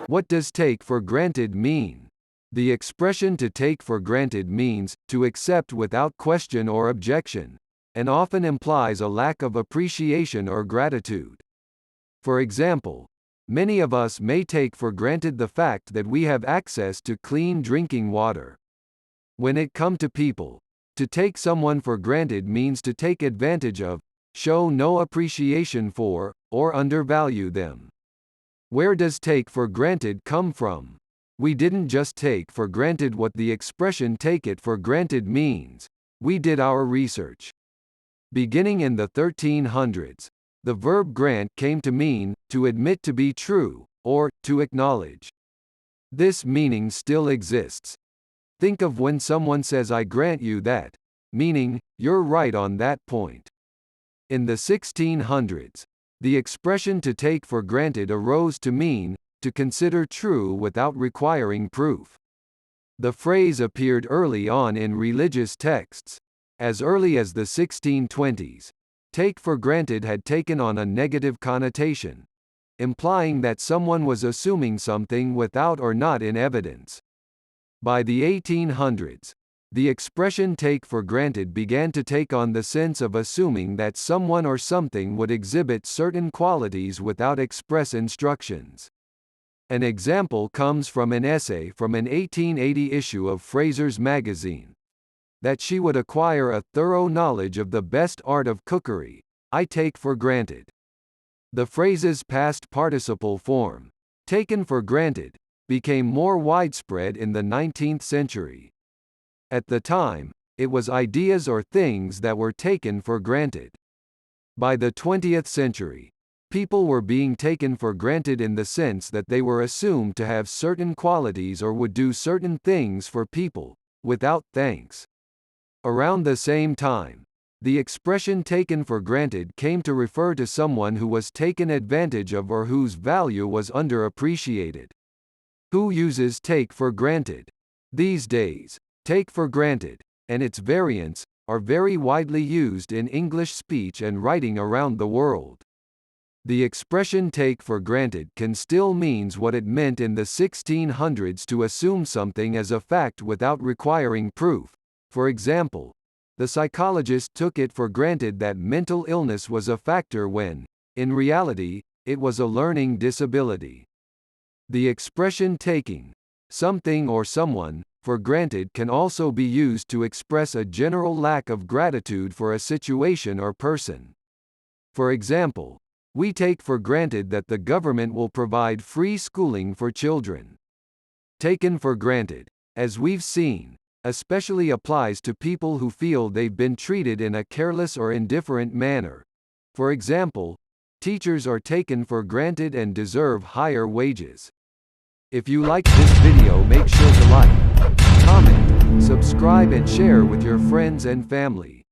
What does take for granted mean? The expression to take for granted means to accept without question or objection, and often implies a lack of appreciation or gratitude. For example, many of us may take for granted the fact that we have access to clean drinking water. When it comes to people, to take someone for granted means to take advantage of, show no appreciation for, or undervalue them. Where does take for granted come from? We didn't just take for granted what the expression take it for granted means. We did our research. Beginning in the 1300s, the verb grant came to mean to admit to be true, or to acknowledge. This meaning still exists. Think of when someone says I grant you that, meaning, you're right on that point. In the 1600s, the expression to take for granted arose to mean, to consider true without requiring proof. The phrase appeared early on in religious texts. As early as the 1620s, take for granted had taken on a negative connotation, implying that someone was assuming something without or not in evidence. By the 1800s, the expression take for granted began to take on the sense of assuming that someone or something would exhibit certain qualities without express instructions. An example comes from an essay from an 1880 issue of Fraser's magazine. That she would acquire a thorough knowledge of the best art of cookery, I take for granted. The phrase's past participle form, taken for granted, became more widespread in the 19th century. At the time, it was ideas or things that were taken for granted. By the 20th century, people were being taken for granted in the sense that they were assumed to have certain qualities or would do certain things for people, without thanks. Around the same time, the expression taken for granted came to refer to someone who was taken advantage of or whose value was underappreciated. Who uses take for granted? These days, take for granted, and its variants, are very widely used in English speech and writing around the world. The expression take for granted can still mean what it meant in the 1600s to assume something as a fact without requiring proof. For example, the psychologist took it for granted that mental illness was a factor when, in reality, it was a learning disability. The expression taking something or someone for granted can also be used to express a general lack of gratitude for a situation or person. For example, we take for granted that the government will provide free schooling for children. Taken for granted, as we've seen, especially applies to people who feel they've been treated in a careless or indifferent manner. For example, teachers are taken for granted and deserve higher wages. If you liked this video, make sure to like, comment, subscribe and share with your friends and family.